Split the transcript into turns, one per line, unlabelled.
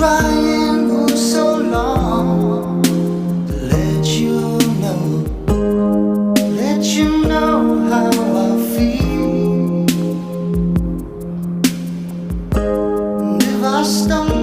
trying for so long to let you know how I feel. And if I stumble